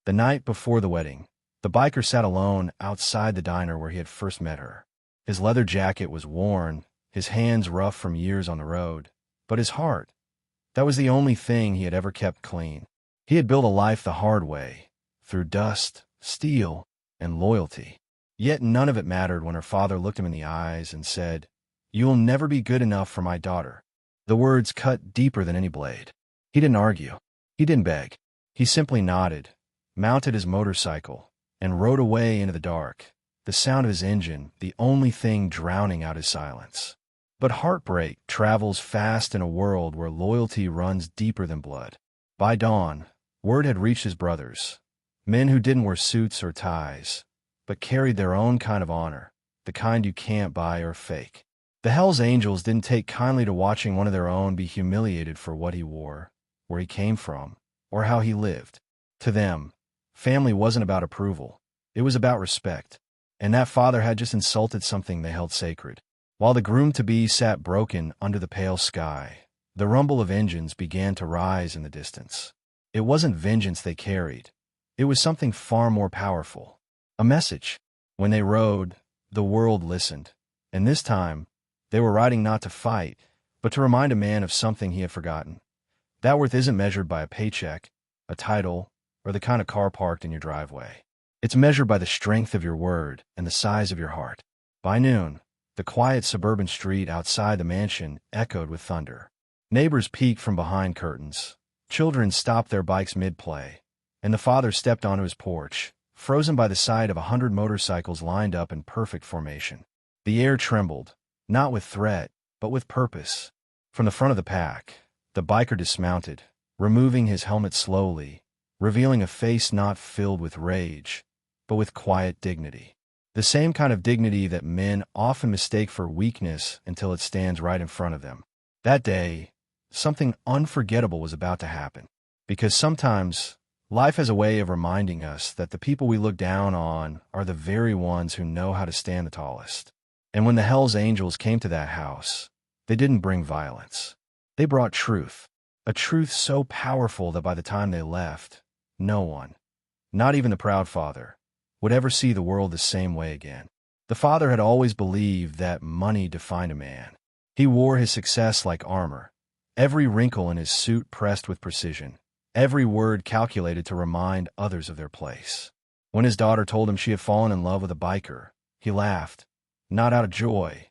The night before the wedding, the biker sat alone outside the diner where he had first met her. His leather jacket was worn, his hands rough from years on the road, but his heart, that was the only thing he had ever kept clean. He had built a life the hard way, through dust, steel, and loyalty. Yet none of it mattered when her father looked him in the eyes and said, "You will never be good enough for my daughter." The words cut deeper than any blade. He didn't argue. He didn't beg. He simply nodded, mounted his motorcycle, and rode away into the dark, the sound of his engine the only thing drowning out his silence. But heartbreak travels fast in a world where loyalty runs deeper than blood. By dawn, word had reached his brothers, men who didn't wear suits or ties, but carried their own kind of honor, the kind you can't buy or fake. The Hells Angels didn't take kindly to watching one of their own be humiliated for what he wore, where he came from, or how he lived. To them, family wasn't about approval. It was about respect, and that father had just insulted something they held sacred. While the groom-to-be sat broken under the pale sky, the rumble of engines began to rise in the distance. It wasn't vengeance they carried. It was something far more powerful. A message. When they rode, the world listened, and this time, they were riding not to fight, but to remind a man of something he had forgotten. That worth isn't measured by a paycheck, a title, or the kind of car parked in your driveway. It's measured by the strength of your word and the size of your heart. By noon, the quiet suburban street outside the mansion echoed with thunder. Neighbors peeked from behind curtains. Children stopped their bikes mid-play, and the father stepped onto his porch, frozen by the sight of 100 motorcycles lined up in perfect formation. The air trembled, not with threat, but with purpose. From the front of the pack, the biker dismounted, removing his helmet slowly, revealing a face not filled with rage, but with quiet dignity. The same kind of dignity that men often mistake for weakness until it stands right in front of them. That day, something unforgettable was about to happen. Because sometimes, life has a way of reminding us that the people we look down on are the very ones who know how to stand the tallest. And when the Hells Angels came to that house, they didn't bring violence. They brought truth. A truth so powerful that by the time they left, no one, not even the proud father, would ever see the world the same way again. The father had always believed that money defined a man. He wore his success like armor, every wrinkle in his suit pressed with precision, every word calculated to remind others of their place. When his daughter told him she had fallen in love with a biker, he laughed, not out of joy,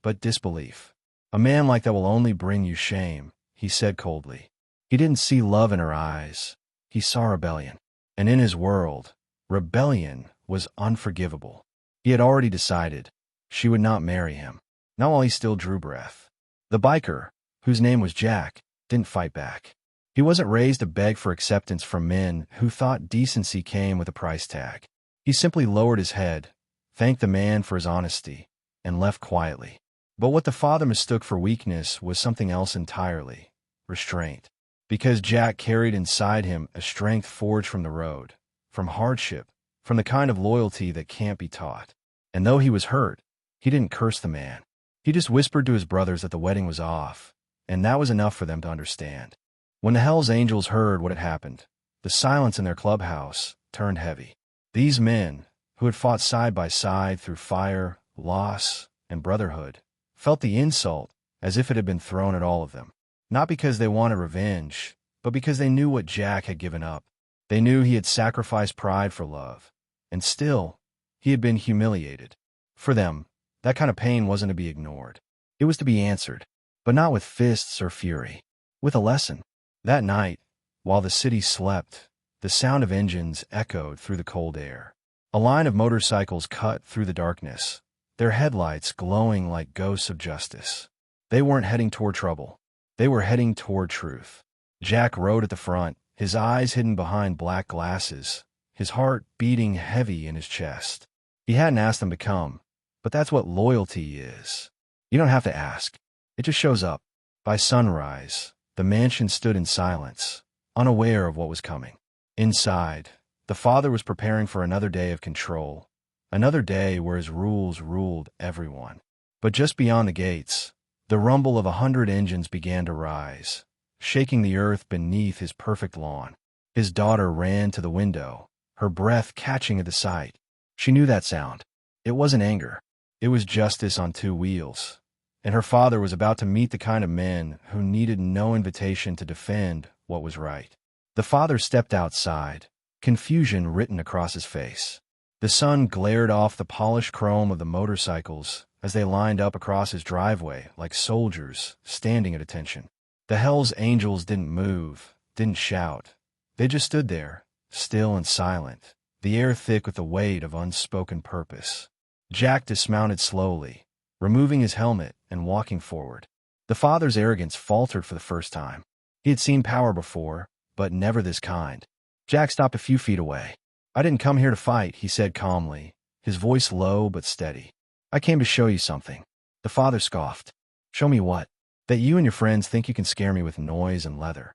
but disbelief. "A man like that will only bring you shame," he said coldly. He didn't see love in her eyes. He saw rebellion. And in his world, rebellion was unforgivable. He had already decided she would not marry him, not while he still drew breath. The biker, whose name was Jack, didn't fight back. He wasn't raised to beg for acceptance from men who thought decency came with a price tag. He simply lowered his head, thanked the man for his honesty, and left quietly. But what the father mistook for weakness was something else entirely: restraint. Because Jack carried inside him a strength forged from the road, from hardship, from the kind of loyalty that can't be taught. And though he was hurt, he didn't curse the man. He just whispered to his brothers that the wedding was off, and that was enough for them to understand. When the Hells Angels heard what had happened, the silence in their clubhouse turned heavy. These men, who had fought side by side through fire, loss, and brotherhood, felt the insult as if it had been thrown at all of them. Not because they wanted revenge, but because they knew what Jack had given up. They knew he had sacrificed pride for love, and still, he had been humiliated. For them, that kind of pain wasn't to be ignored. It was to be answered, but not with fists or fury, with a lesson. That night, while the city slept, the sound of engines echoed through the cold air. A line of motorcycles cut through the darkness, their headlights glowing like ghosts of justice. They weren't heading toward trouble. They were heading toward truth. Jack rode at the front, his eyes hidden behind black glasses, his heart beating heavy in his chest. He hadn't asked them to come, but that's what loyalty is. You don't have to ask. It just shows up. By sunrise, the mansion stood in silence, unaware of what was coming. Inside, the father was preparing for another day of control, another day where his rules ruled everyone. But just beyond the gates, the rumble of 100 engines began to rise, shaking the earth beneath his perfect lawn. His daughter ran to the window, her breath catching at the sight. She knew that sound. It wasn't anger. It was justice on two wheels. And her father was about to meet the kind of men who needed no invitation to defend what was right. The father stepped outside, confusion written across his face. The sun glared off the polished chrome of the motorcycles as they lined up across his driveway like soldiers standing at attention. The Hell's Angels didn't move, didn't shout. They just stood there, still and silent, the air thick with the weight of unspoken purpose. Jack dismounted slowly, removing his helmet and walking forward. The father's arrogance faltered for the first time. He had seen power before, but never this kind. Jack stopped a few feet away. "I didn't come here to fight," he said calmly, his voice low but steady. "I came to show you something." The father scoffed. "Show me what?" "That you and your friends think you can scare me with noise and leather."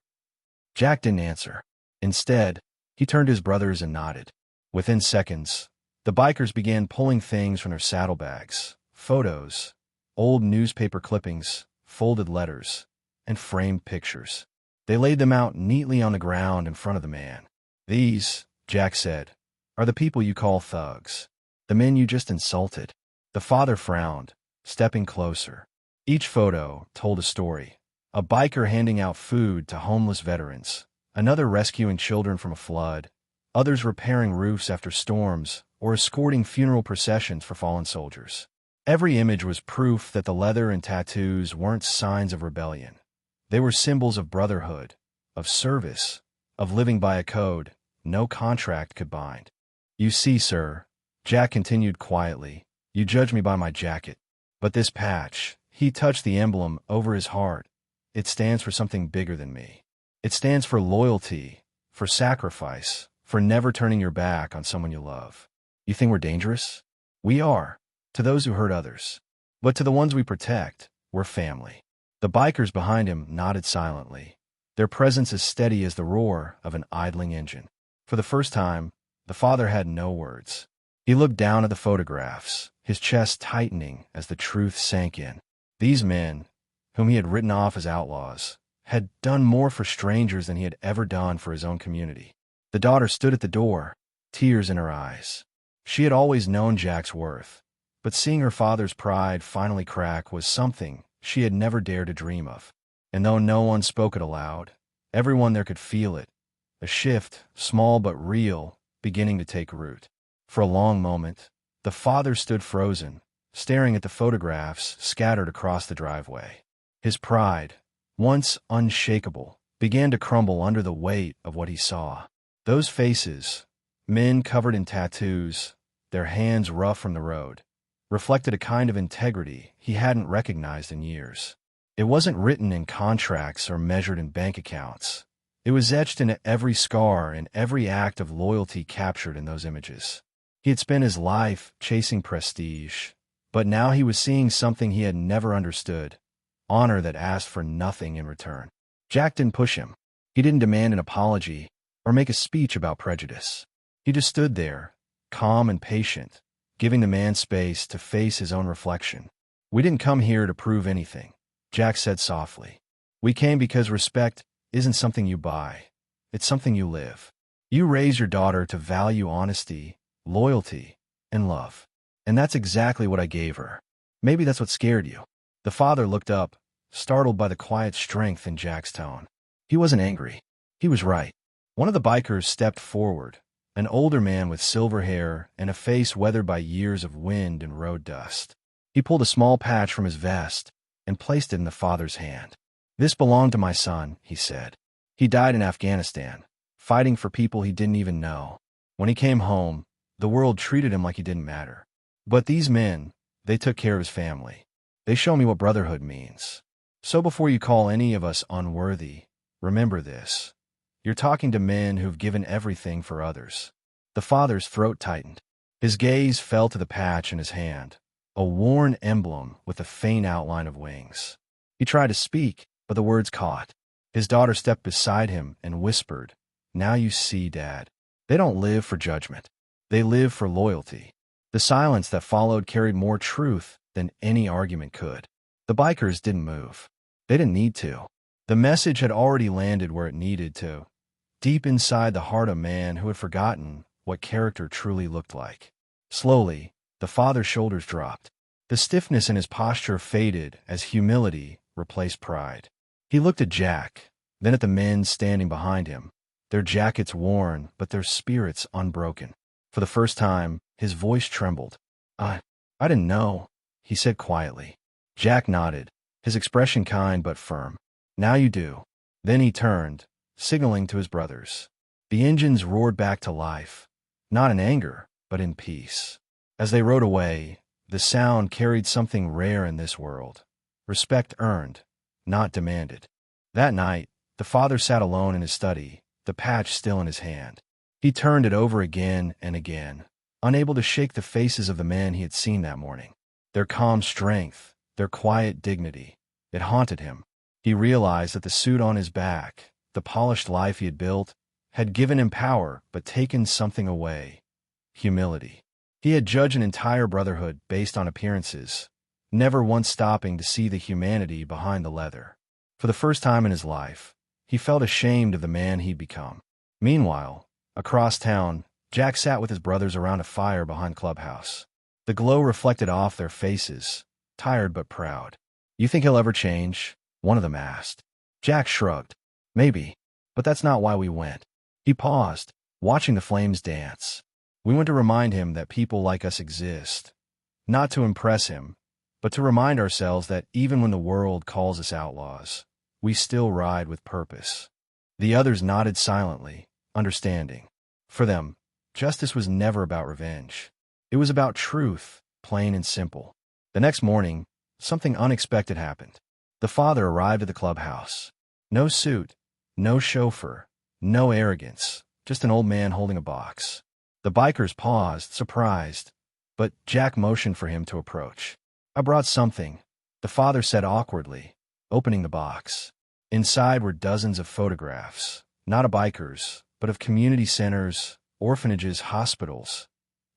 Jack didn't answer. Instead, he turned to his brothers and nodded. Within seconds, the bikers began pulling things from their saddlebags: photos, old newspaper clippings, folded letters, and framed pictures. They laid them out neatly on the ground in front of the man. "These," Jack said, "are the people you call thugs. The men you just insulted." The father frowned, stepping closer. Each photo told a story. A biker handing out food to homeless veterans, another rescuing children from a flood, others repairing roofs after storms, or escorting funeral processions for fallen soldiers. Every image was proof that the leather and tattoos weren't signs of rebellion. They were symbols of brotherhood, of service, of living by a code no contract could bind. "You see, sir," Jack continued quietly, "you judge me by my jacket. But this patch," he touched the emblem over his heart, "it stands for something bigger than me. It stands for loyalty, for sacrifice, for never turning your back on someone you love. You think we're dangerous? We are, to those who hurt others. But to the ones we protect, we're family." The bikers behind him nodded silently, their presence as steady as the roar of an idling engine. For the first time, the father had no words. He looked down at the photographs, his chest tightening as the truth sank in. These men, whom he had written off as outlaws, had done more for strangers than he had ever done for his own community. The daughter stood at the door, tears in her eyes. She had always known Jack's worth, but seeing her father's pride finally crack was something she had never dared to dream of. And though no one spoke it aloud, everyone there could feel it, a shift, small but real, beginning to take root. For a long moment, the father stood frozen, staring at the photographs scattered across the driveway. His pride, once unshakable, began to crumble under the weight of what he saw. Those faces, men covered in tattoos, their hands rough from the road, reflected a kind of integrity he hadn't recognized in years. It wasn't written in contracts or measured in bank accounts. It was etched into every scar and every act of loyalty captured in those images. He had spent his life chasing prestige, but now he was seeing something he had never understood: honor that asked for nothing in return. Jack didn't push him. He didn't demand an apology or make a speech about prejudice. He just stood there, calm and patient, giving the man space to face his own reflection. "We didn't come here to prove anything," Jack said softly. "We came because respect isn't something you buy. It's something you live. You raise your daughter to value honesty, loyalty, and love. And that's exactly what I gave her. Maybe that's what scared you." The father looked up, startled by the quiet strength in Jack's tone. He wasn't angry. He was right. One of the bikers stepped forward, an older man with silver hair and a face weathered by years of wind and road dust. He pulled a small patch from his vest and placed it in the father's hand. "This belonged to my son," he said. "He died in Afghanistan, fighting for people he didn't even know. When he came home, the world treated him like he didn't matter. But these men, they took care of his family. They show me what brotherhood means. So before you call any of us unworthy, remember this. You're talking to men who've given everything for others." The father's throat tightened. His gaze fell to the patch in his hand, a worn emblem with a faint outline of wings. He tried to speak, but the words caught. His daughter stepped beside him and whispered, "Now you see, Dad. They don't live for judgment. They live for loyalty." The silence that followed carried more truth than any argument could. The bikers didn't move. They didn't need to. The message had already landed where it needed to, deep inside the heart of a man who had forgotten what character truly looked like. Slowly, the father's shoulders dropped. The stiffness in his posture faded as humility replaced pride. He looked at Jack, then at the men standing behind him, their jackets worn but their spirits unbroken. For the first time, his voice trembled. I didn't know," he said quietly. Jack nodded, his expression kind but firm. "Now you do." Then he turned, signaling to his brothers. The engines roared back to life, not in anger, but in peace. As they rode away, the sound carried something rare in this world: respect earned, not demanded. That night, the father sat alone in his study, the patch still in his hand. He turned it over again and again, unable to shake the faces of the men he had seen that morning. Their calm strength, their quiet dignity. It haunted him. He realized that the suit on his back, the polished life he had built, had given him power but taken something away: humility. He had judged an entire brotherhood based on appearances, never once stopping to see the humanity behind the leather. For the first time in his life, he felt ashamed of the man he'd become. Meanwhile, across town, Jack sat with his brothers around a fire behind Clubhouse. The glow reflected off their faces, tired but proud. "You think he'll ever change?" one of them asked. Jack shrugged. "Maybe, but that's not why we went." He paused, watching the flames dance. "We went to remind him that people like us exist. Not to impress him, but to remind ourselves that even when the world calls us outlaws, we still ride with purpose." The others nodded silently, understanding. For them, justice was never about revenge. It was about truth, plain and simple. The next morning, something unexpected happened. The father arrived at the clubhouse. No suit, no chauffeur, no arrogance, just an old man holding a box. The bikers paused, surprised, but Jack motioned for him to approach. "I brought something," the father said awkwardly, opening the box. Inside were dozens of photographs, not of bikers, but of community centers, orphanages, hospitals,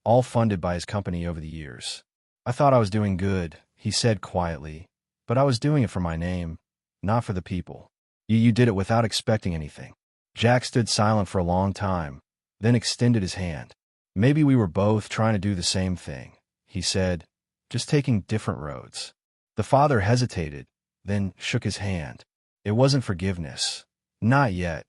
all funded by his company over the years. "I thought I was doing good," he said quietly, "but I was doing it for my name, not for the people." You did it without expecting anything." Jack stood silent for a long time, then extended his hand. "Maybe we were both trying to do the same thing," he said, "just taking different roads." The father hesitated, then shook his hand. It wasn't forgiveness. Not yet,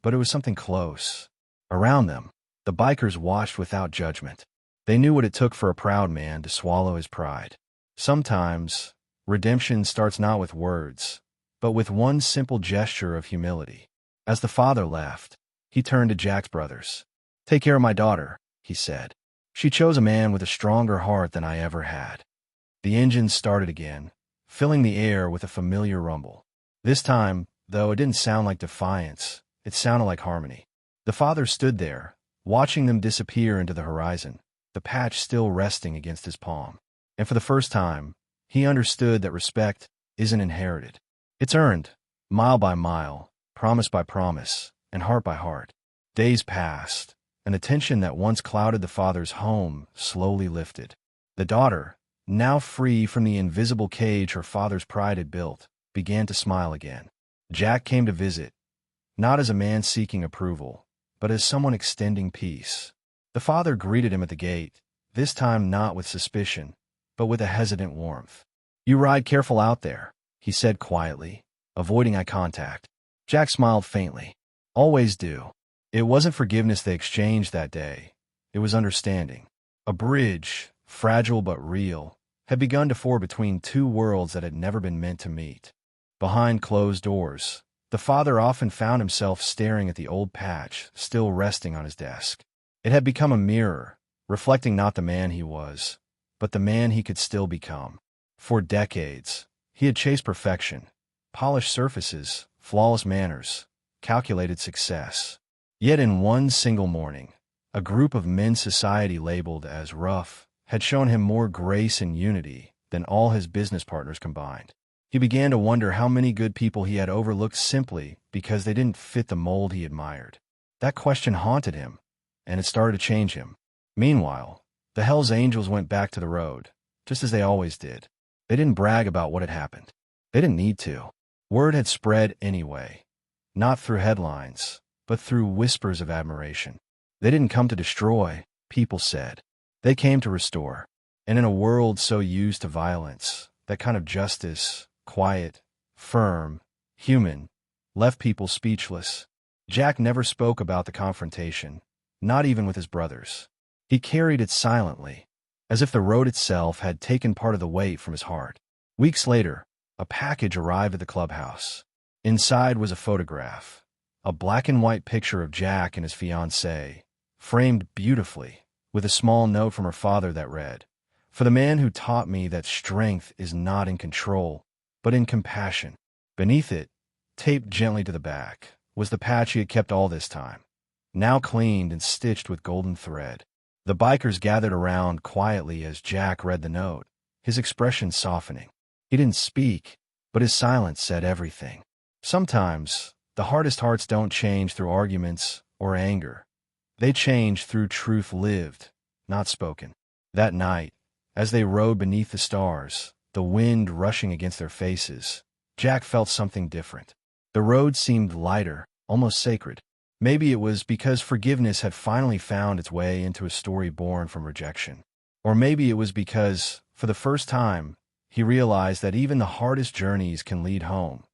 but it was something close. Around them, the bikers watched without judgment. They knew what it took for a proud man to swallow his pride. Sometimes, redemption starts not with words, but with one simple gesture of humility. As the father left, he turned to Jack's brothers. "Take care of my daughter," he said. "She chose a man with a stronger heart than I ever had." The engines started again, filling the air with a familiar rumble. This time, though, it didn't sound like defiance, it sounded like harmony. The father stood there, watching them disappear into the horizon, the patch still resting against his palm. And for the first time, he understood that respect isn't inherited. It's earned, mile by mile, promise by promise, and heart by heart. Days passed, and the tension that once clouded the father's home slowly lifted. The daughter, now free from the invisible cage her father's pride had built, began to smile again. Jack came to visit, not as a man seeking approval, but as someone extending peace. The father greeted him at the gate, this time not with suspicion, but with a hesitant warmth. "You ride careful out there," he said quietly, avoiding eye contact. Jack smiled faintly. "Always do." It wasn't forgiveness they exchanged that day. It was understanding. A bridge, fragile but real, had begun to form between two worlds that had never been meant to meet. Behind closed doors, the father often found himself staring at the old patch still resting on his desk. It had become a mirror, reflecting not the man he was, but the man he could still become. For decades, he had chased perfection, polished surfaces, flawless manners, calculated success. Yet in one single morning, a group of men society labeled as rough had shown him more grace and unity than all his business partners combined. He began to wonder how many good people he had overlooked simply because they didn't fit the mold he admired. That question haunted him, and it started to change him. Meanwhile, the Hells Angels went back to the road, just as they always did. They didn't brag about what had happened. They didn't need to. Word had spread anyway, not through headlines, but through whispers of admiration. They didn't come to destroy, people said. They came to restore. And in a world so used to violence, that kind of justice, quiet, firm, human, left people speechless. Jack never spoke about the confrontation, not even with his brothers. He carried it silently, as if the road itself had taken part of the weight from his heart. Weeks later, a package arrived at the clubhouse. Inside was a photograph, a black-and-white picture of Jack and his fiancée, framed beautifully, with a small note from her father that read, "For the man who taught me that strength is not in control, but in compassion." Beneath it, taped gently to the back, was the patch he had kept all this time, now cleaned and stitched with golden thread. The bikers gathered around quietly as Jack read the note, his expression softening. He didn't speak, but his silence said everything. Sometimes, the hardest hearts don't change through arguments or anger. They change through truth lived, not spoken. That night, as they rode beneath the stars, the wind rushing against their faces, Jack felt something different. The road seemed lighter, almost sacred. Maybe it was because forgiveness had finally found its way into a story born from rejection. Or maybe it was because, for the first time, he realized that even the hardest journeys can lead home.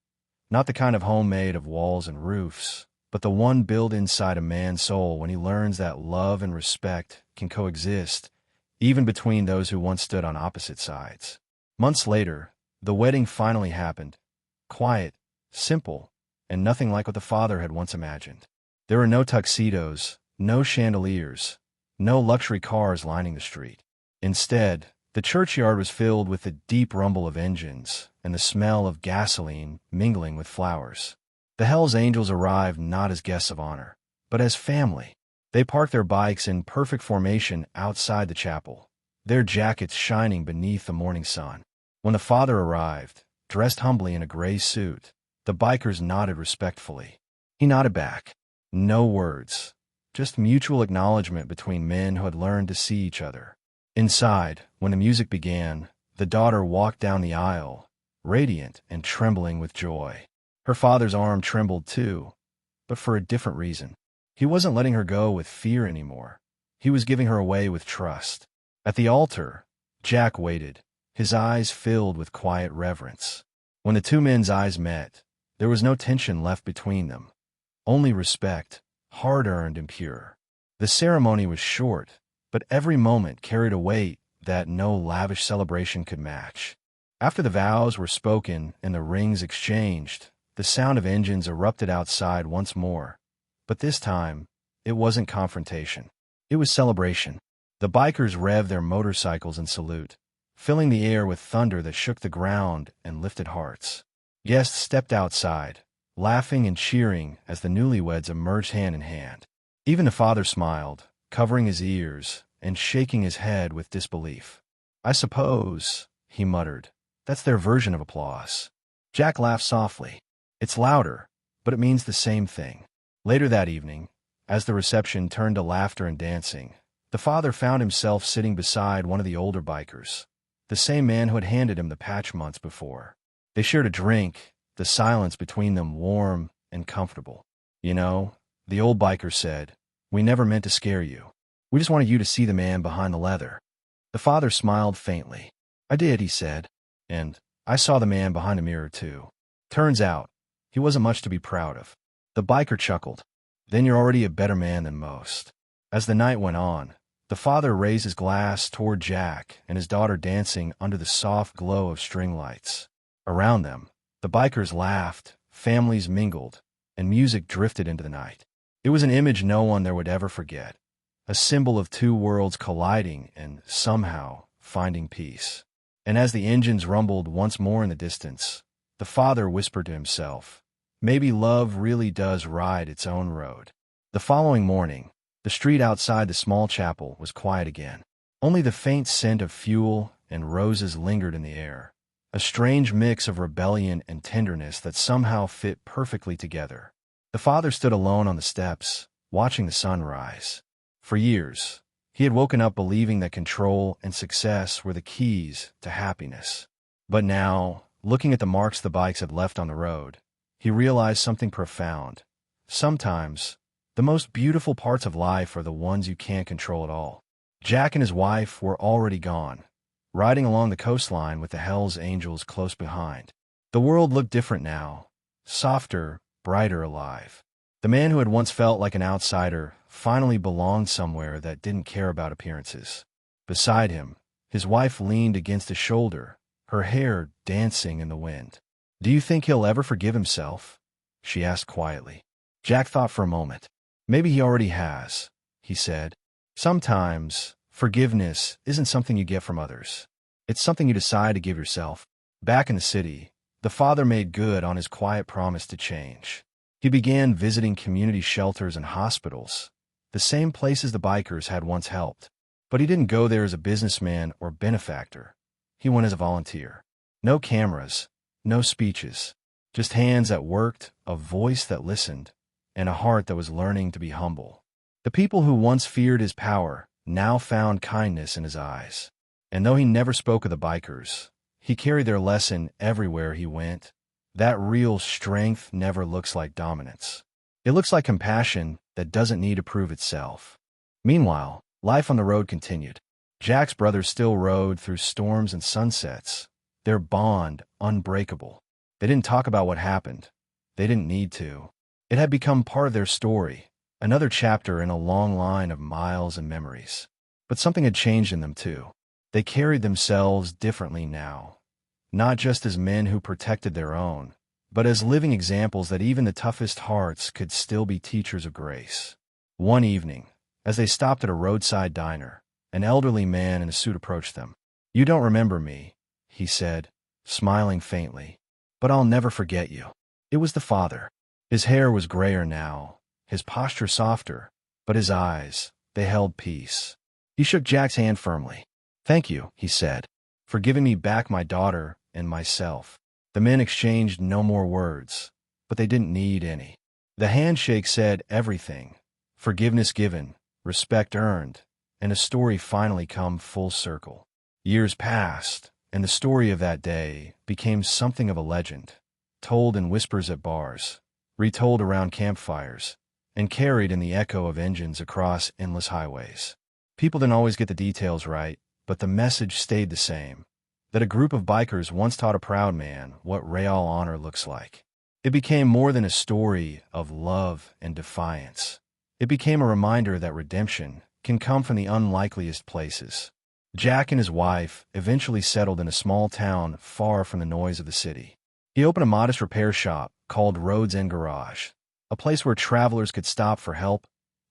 Not the kind of home made of walls and roofs, but the one built inside a man's soul when he learns that love and respect can coexist, even between those who once stood on opposite sides. Months later, the wedding finally happened. Quiet, simple, and nothing like what the father had once imagined. There were no tuxedos, no chandeliers, no luxury cars lining the street. Instead, the churchyard was filled with the deep rumble of engines and the smell of gasoline mingling with flowers. The Hells Angels arrived not as guests of honor, but as family. They parked their bikes in perfect formation outside the chapel, their jackets shining beneath the morning sun. When the father arrived, dressed humbly in a gray suit, the bikers nodded respectfully. He nodded back. No words, just mutual acknowledgement between men who had learned to see each other. Inside, when the music began, the daughter walked down the aisle, radiant and trembling with joy. Her father's arm trembled too, but for a different reason. He wasn't letting her go with fear anymore. He was giving her away with trust. At the altar, Jack waited, his eyes filled with quiet reverence. When the two men's eyes met, there was no tension left between them. Only respect, hard-earned and pure. The ceremony was short, but every moment carried a weight that no lavish celebration could match. After the vows were spoken and the rings exchanged, the sound of engines erupted outside once more. But this time, it wasn't confrontation. It was celebration. The bikers revved their motorcycles in salute, filling the air with thunder that shook the ground and lifted hearts. Guests stepped outside, laughing and cheering as the newlyweds emerged hand in hand. Even the father smiled, covering his ears and shaking his head with disbelief. "I suppose," he muttered, "that's their version of applause." Jack laughed softly. "It's louder, but it means the same thing." Later that evening, as the reception turned to laughter and dancing, the father found himself sitting beside one of the older bikers, the same man who had handed him the patch months before. They shared a drink, the silence between them warm and comfortable. "You know," the old biker said, "we never meant to scare you. We just wanted you to see the man behind the leather." The father smiled faintly. "I did," he said, "and I saw the man behind the mirror too. Turns out, he wasn't much to be proud of." The biker chuckled. "Then you're already a better man than most." As the night went on, the father raised his glass toward Jack and his daughter dancing under the soft glow of string lights. Around them, the bikers laughed, families mingled, and music drifted into the night. It was an image no one there would ever forget, a symbol of two worlds colliding and somehow finding peace. And as the engines rumbled once more in the distance, the father whispered to himself, "Maybe love really does ride its own road." The following morning, the street outside the small chapel was quiet again. Only the faint scent of fuel and roses lingered in the air, a strange mix of rebellion and tenderness that somehow fit perfectly together. The father stood alone on the steps, watching the sun rise. For years, he had woken up believing that control and success were the keys to happiness. But now, looking at the marks the bikes had left on the road, he realized something profound. Sometimes, The most beautiful parts of life are the ones you can't control at all. Jack and his wife were already gone, riding along the coastline with the Hells Angels close behind. The world looked different now, softer, brighter, alive. The man who had once felt like an outsider finally belonged somewhere that didn't care about appearances. Beside him, his wife leaned against his shoulder, her hair dancing in the wind. "Do you think he'll ever forgive himself?" she asked quietly. Jack thought for a moment. "Maybe he already has," he said. "Sometimes forgiveness isn't something you get from others. It's something you decide to give yourself." Back in the city, the father made good on his quiet promise to change. He began visiting community shelters and hospitals, the same places the bikers had once helped. But he didn't go there as a businessman or benefactor. He went as a volunteer. No cameras, no speeches, just hands that worked, a voice that listened, and a heart that was learning to be humble. The people who once feared his power now found kindness in his eyes. And though he never spoke of the bikers, he carried their lesson everywhere he went. That real strength never looks like dominance. It looks like compassion that doesn't need to prove itself. Meanwhile, life on the road continued. Jack's brothers still rode through storms and sunsets, their bond unbreakable. They didn't talk about what happened. They didn't need to. It had become part of their story, another chapter in a long line of miles and memories. But something had changed in them too. They carried themselves differently now, not just as men who protected their own, but as living examples that even the toughest hearts could still be teachers of grace. One evening, as they stopped at a roadside diner, an elderly man in a suit approached them. "You don't remember me," he said, smiling faintly, "but I'll never forget you." It was the father. His hair was grayer now, his posture softer, but his eyes, they held peace. He shook Jack's hand firmly. "Thank you," he said, "for giving me back my daughter and myself." The men exchanged no more words, but they didn't need any. The handshake said everything: forgiveness given, respect earned, and a story finally come full circle. Years passed, and the story of that day became something of a legend, told in whispers at bars, retold around campfires, and carried in the echo of engines across endless highways. People didn't always get the details right, but the message stayed the same, that a group of bikers once taught a proud man what real honor looks like. It became more than a story of love and defiance. It became a reminder that redemption can come from the unlikeliest places. Jack and his wife eventually settled in a small town far from the noise of the city. He opened a modest repair shop called Roads End Garage, a place where travelers could stop for help,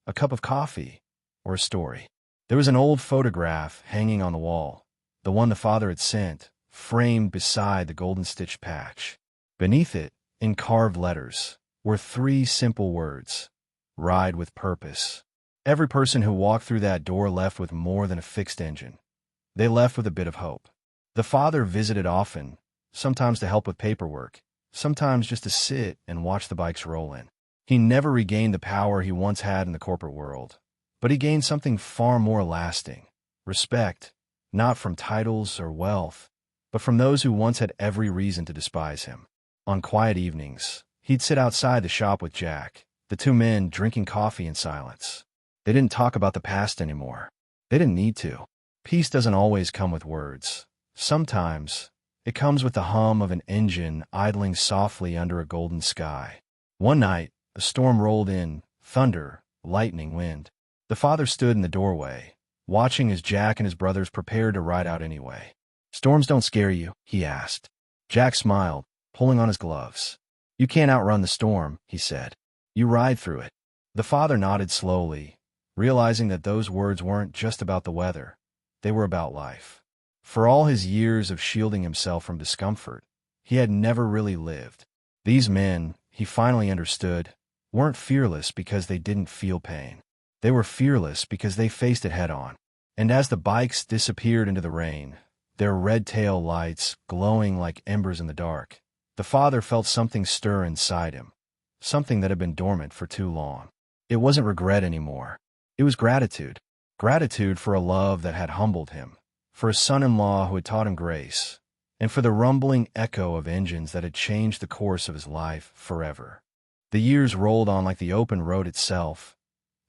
a cup of coffee, or a story. There was an old photograph hanging on the wall, the one the father had sent, framed beside the golden-stitched patch. Beneath it, in carved letters, were 3 simple words: ride with purpose. Every person who walked through that door left with more than a fixed engine. They left with a bit of hope. The father visited often, sometimes to help with paperwork, sometimes just to sit and watch the bikes roll in. He never regained the power he once had in the corporate world, but he gained something far more lasting: respect, not from titles or wealth, but from those who once had every reason to despise him. On quiet evenings, he'd sit outside the shop with Jack, the 2 men drinking coffee in silence. They didn't talk about the past anymore. They didn't need to. Peace doesn't always come with words. Sometimes, it comes with the hum of an engine idling softly under a golden sky. One night, a storm rolled in, thunder, lightning, wind. The father stood in the doorway, watching as Jack and his brothers prepared to ride out anyway. "Storms don't scare you?" he asked. Jack smiled, pulling on his gloves. "You can't outrun the storm," he said. "You ride through it." The father nodded slowly, realizing that those words weren't just about the weather. They were about life. For all his years of shielding himself from discomfort, he had never really lived. These men, he finally understood, weren't fearless because they didn't feel pain. They were fearless because they faced it head-on. And as the bikes disappeared into the rain, their red tail lights glowing like embers in the dark, the father felt something stir inside him, something that had been dormant for too long. It wasn't regret anymore. It was gratitude. Gratitude for a love that had humbled him, for a son-in-law who had taught him grace, and for the rumbling echo of engines that had changed the course of his life forever. The years rolled on like the open road itself,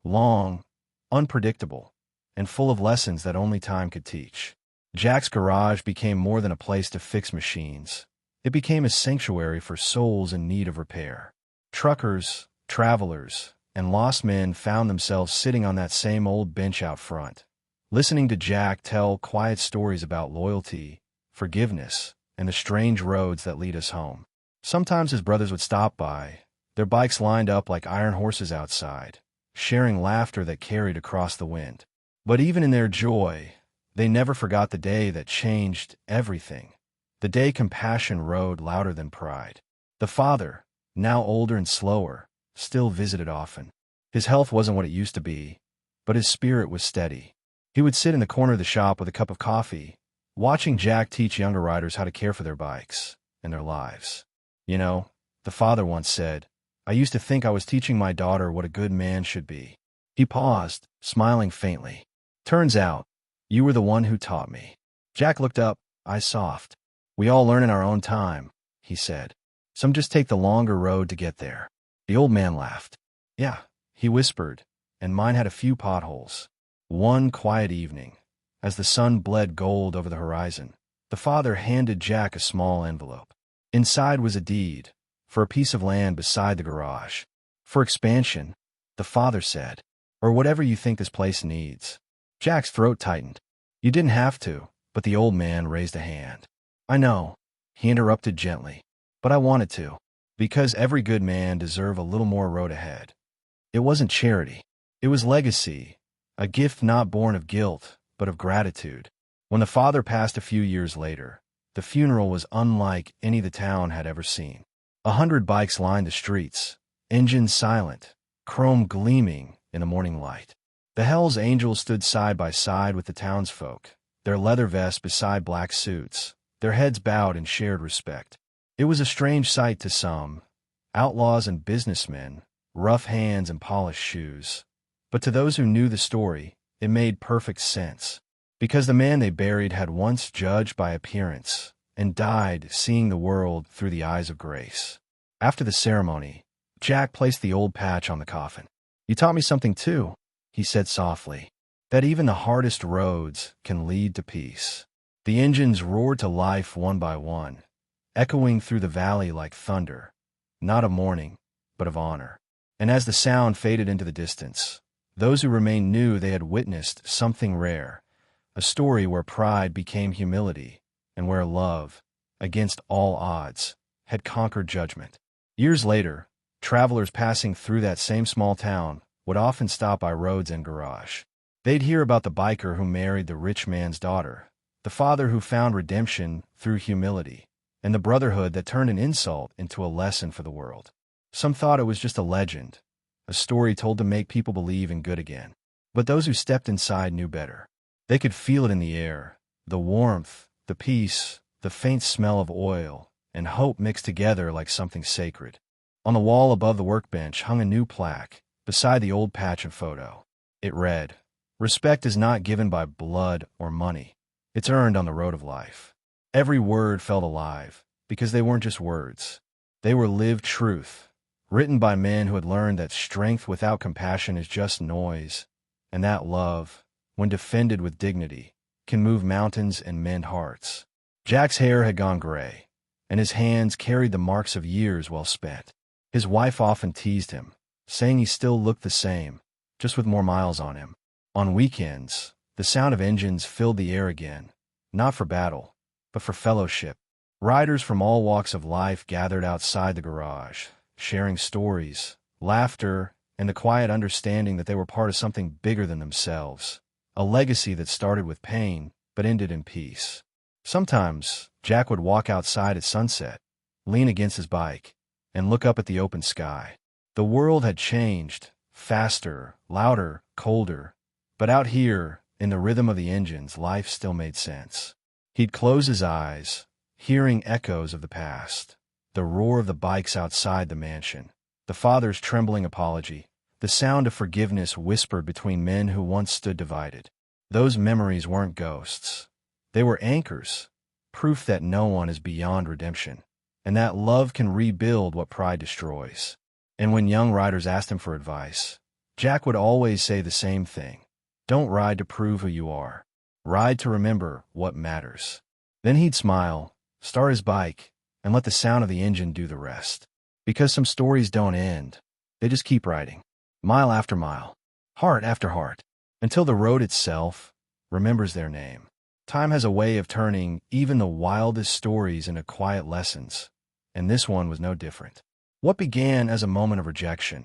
long, unpredictable, and full of lessons that only time could teach. Jack's garage became more than a place to fix machines. It became a sanctuary for souls in need of repair. Truckers, travelers, and lost men found themselves sitting on that same old bench out front, listening to Jack tell quiet stories about loyalty, forgiveness, and the strange roads that lead us home. Sometimes his brothers would stop by, their bikes lined up like iron horses outside, sharing laughter that carried across the wind. But even in their joy, they never forgot the day that changed everything. The day compassion rode louder than pride. The father, now older and slower, still visited often. His health wasn't what it used to be, but his spirit was steady. He would sit in the corner of the shop with a cup of coffee, watching Jack teach younger riders how to care for their bikes and their lives. You know, the father once said, "I used to think I was teaching my daughter what a good man should be." He paused, smiling faintly. "Turns out, you were the one who taught me." Jack looked up, eyes soft. "We all learn in our own time," he said. "Some just take the longer road to get there." The old man laughed. "Yeah," he whispered, "and mine had a few potholes." One quiet evening, as the sun bled gold over the horizon, the father handed Jack a small envelope. Inside was a deed for a piece of land beside the garage. "For expansion," the father said, "or whatever you think this place needs." Jack's throat tightened. "You didn't have to," but the old man raised a hand. "I know," he interrupted gently, "but I wanted to, because every good man deserves a little more road ahead." It wasn't charity. It was legacy, a gift not born of guilt, but of gratitude. When the father passed a few years later, the funeral was unlike any the town had ever seen. 100 bikes lined the streets, engines silent, chrome gleaming in the morning light. The Hells Angels stood side by side with the townsfolk, their leather vests beside black suits, their heads bowed in shared respect. It was a strange sight to some, outlaws and businessmen, rough hands and polished shoes. But to those who knew the story, it made perfect sense, because the man they buried had once judged by appearance and died seeing the world through the eyes of grace. After the ceremony, Jack placed the old patch on the coffin. "You taught me something too," he said softly, "that even the hardest roads can lead to peace." The engines roared to life one by one, echoing through the valley like thunder, not of mourning, but of honor. And as the sound faded into the distance, those who remained knew they had witnessed something rare, a story where pride became humility, and where love, against all odds, had conquered judgment. Years later, travelers passing through that same small town would often stop by Rhodes' and garage. They'd hear about the biker who married the rich man's daughter, the father who found redemption through humility, and the brotherhood that turned an insult into a lesson for the world. Some thought it was just a legend, a story told to make people believe in good again. But those who stepped inside knew better. They could feel it in the air, the warmth, the peace, the faint smell of oil, and hope mixed together like something sacred. On the wall above the workbench hung a new plaque, beside the old patch and photo. It read, "Respect is not given by blood or money. It's earned on the road of life." Every word felt alive, because they weren't just words. They were lived truth, written by men who had learned that strength without compassion is just noise, and that love, when defended with dignity, can move mountains and mend hearts. Jack's hair had gone gray, and his hands carried the marks of years well spent. His wife often teased him, saying he still looked the same, just with more miles on him. On weekends, the sound of engines filled the air again, not for battle, but for fellowship. Riders from all walks of life gathered outside the garage, sharing stories, laughter, and the quiet understanding that they were part of something bigger than themselves, a legacy that started with pain but ended in peace. Sometimes, Jack would walk outside at sunset, lean against his bike, and look up at the open sky. The world had changed, faster, louder, colder, but out here, in the rhythm of the engines, life still made sense. He'd close his eyes, hearing echoes of the past, the roar of the bikes outside the mansion, the father's trembling apology, the sound of forgiveness whispered between men who once stood divided. Those memories weren't ghosts. They were anchors, proof that no one is beyond redemption, and that love can rebuild what pride destroys. And when young riders asked him for advice, Jack would always say the same thing: don't ride to prove who you are. Ride to remember what matters. Then he'd smile, start his bike, and let the sound of the engine do the rest. Because some stories don't end. They just keep riding, mile after mile, heart after heart, until the road itself remembers their name. Time has a way of turning even the wildest stories into quiet lessons, and this one was no different. What began as a moment of rejection,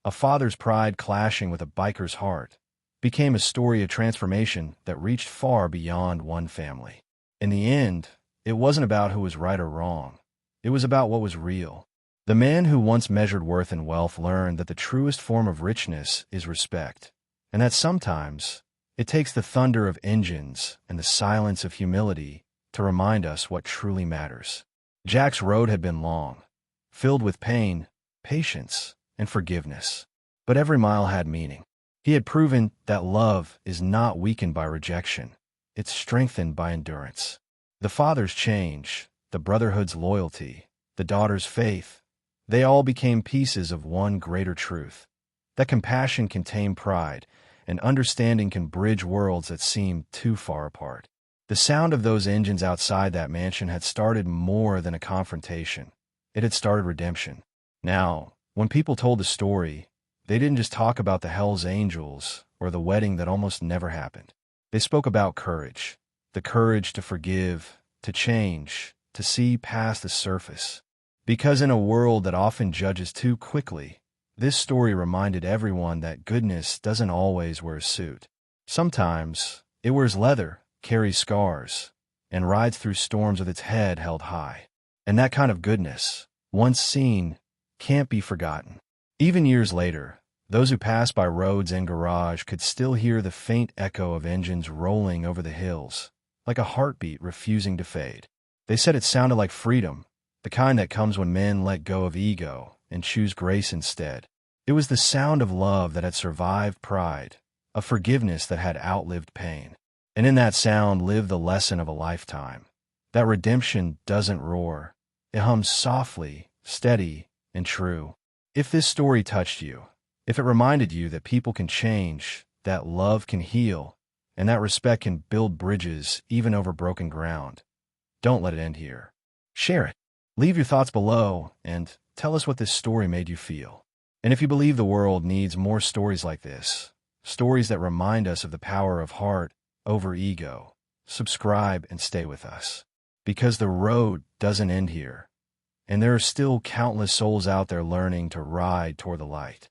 a father's pride clashing with a biker's heart, became a story of transformation that reached far beyond one family. In the end, it wasn't about who was right or wrong. It was about what was real. The man who once measured worth in wealth learned that the truest form of richness is respect, and that sometimes it takes the thunder of engines and the silence of humility to remind us what truly matters. Jack's road had been long, filled with pain, patience, and forgiveness. But every mile had meaning. He had proven that love is not weakened by rejection. It's strengthened by endurance. The father's change, the brotherhood's loyalty, the daughter's faith, they all became pieces of one greater truth: that compassion can tame pride, and understanding can bridge worlds that seem too far apart. The sound of those engines outside that mansion had started more than a confrontation. It had started redemption. Now, when people told the story, they didn't just talk about the Hells Angels or the wedding that almost never happened. They spoke about courage, the courage to forgive, to change, to see past the surface. Because in a world that often judges too quickly, this story reminded everyone that goodness doesn't always wear a suit. Sometimes it wears leather, carries scars, and rides through storms with its head held high. And that kind of goodness, once seen, can't be forgotten. Even years later, those who passed by roads and garage could still hear the faint echo of engines rolling over the hills, like a heartbeat refusing to fade. They said it sounded like freedom, the kind that comes when men let go of ego and choose grace instead. It was the sound of love that had survived pride, of forgiveness that had outlived pain. And in that sound lived the lesson of a lifetime: that redemption doesn't roar. It hums softly, steady, and true. If this story touched you, if it reminded you that people can change, that love can heal, and that respect can build bridges even over broken ground, don't let it end here. Share it. Leave your thoughts below and tell us what this story made you feel. And if you believe the world needs more stories like this, stories that remind us of the power of heart over ego, subscribe and stay with us. Because the road doesn't end here, and there are still countless souls out there learning to ride toward the light.